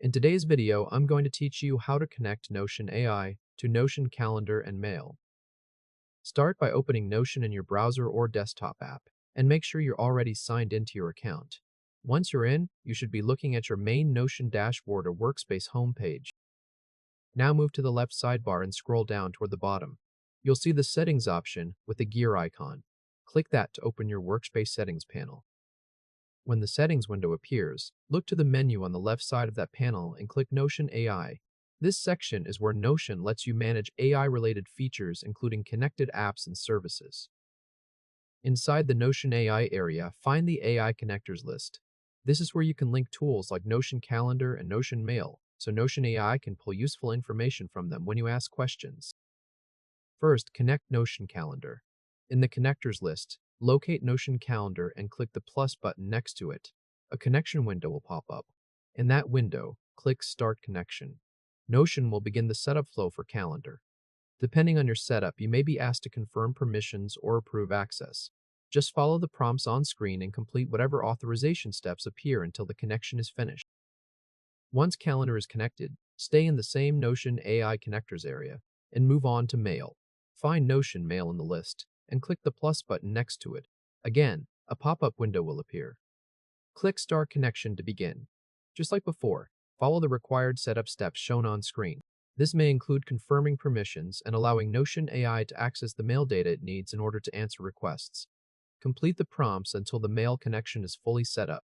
In today's video, I'm going to teach you how to connect Notion AI to Notion Calendar and Mail. Start by opening Notion in your browser or desktop app, and make sure you're already signed into your account. Once you're in, you should be looking at your main Notion dashboard or workspace homepage. Now move to the left sidebar and scroll down toward the bottom. You'll see the Settings option with the gear icon. Click that to open your Workspace Settings panel. When the Settings window appears, look to the menu on the left side of that panel and click Notion AI. This section is where Notion lets you manage AI-related features, including connected apps and services. Inside the Notion AI area, find the AI connectors list. This is where you can link tools like Notion Calendar and Notion Mail, so Notion AI can pull useful information from them when you ask questions. First, connect Notion Calendar. In the connectors list, locate Notion Calendar and click the plus button next to it. A connection window will pop up. In that window, click Start Connection. Notion will begin the setup flow for Calendar. Depending on your setup, you may be asked to confirm permissions or approve access. Just follow the prompts on screen and complete whatever authorization steps appear until the connection is finished. Once Calendar is connected, stay in the same Notion AI connectors area and move on to Mail. Find Notion Mail in the list and click the plus button next to it. Again, a pop-up window will appear. Click Start Connection to begin. Just like before, follow the required setup steps shown on screen. This may include confirming permissions and allowing Notion AI to access the mail data it needs in order to answer requests. Complete the prompts until the mail connection is fully set up.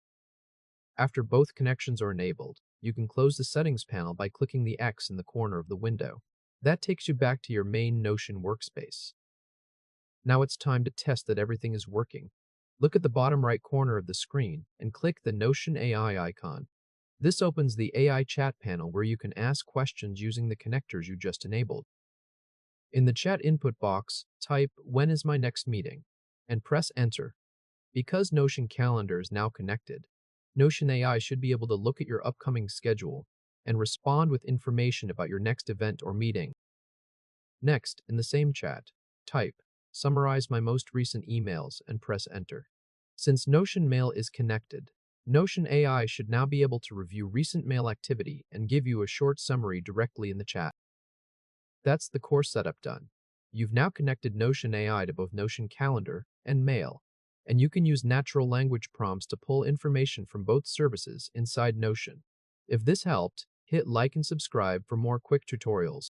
After both connections are enabled, you can close the Settings panel by clicking the X in the corner of the window. That takes you back to your main Notion workspace. Now it's time to test that everything is working. Look at the bottom right corner of the screen and click the Notion AI icon. This opens the AI chat panel where you can ask questions using the connectors you just enabled. In the chat input box, type "When is my next meeting?" and press Enter. Because Notion Calendar is now connected, Notion AI should be able to look at your upcoming schedule and respond with information about your next event or meeting. Next, in the same chat, type "Summarize my most recent emails" and press Enter. Since Notion Mail is connected, Notion AI should now be able to review recent mail activity and give you a short summary directly in the chat. That's the core setup done. You've now connected Notion AI to both Notion Calendar and Mail, and you can use natural language prompts to pull information from both services inside Notion. If this helped, hit like and subscribe for more quick tutorials.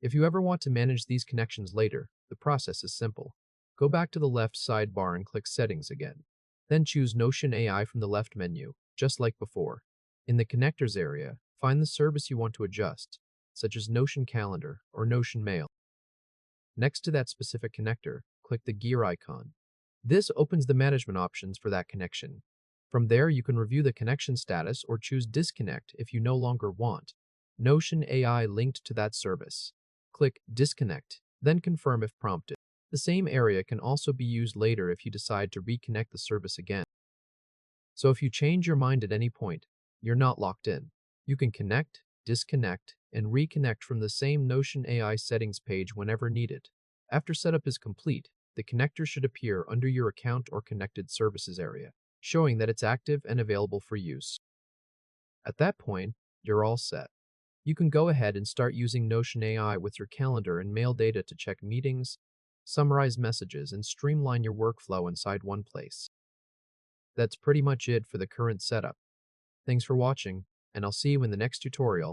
If you ever want to manage these connections later, the process is simple. Go back to the left sidebar and click Settings again. Then choose Notion AI from the left menu, just like before. In the Connectors area, find the service you want to adjust, such as Notion Calendar or Notion Mail. Next to that specific connector, click the gear icon. This opens the management options for that connection. From there, you can review the connection status or choose Disconnect if you no longer want Notion AI linked to that service. Click Disconnect, then confirm if prompted. The same area can also be used later if you decide to reconnect the service again. So if you change your mind at any point, you're not locked in. You can connect, disconnect, and reconnect from the same Notion AI settings page whenever needed. After setup is complete, the connector should appear under your account or connected services area, showing that it's active and available for use. At that point, you're all set. You can go ahead and start using Notion AI with your calendar and mail data to check meetings, summarize messages, and streamline your workflow inside one place. That's pretty much it for the current setup. Thanks for watching, and I'll see you in the next tutorial.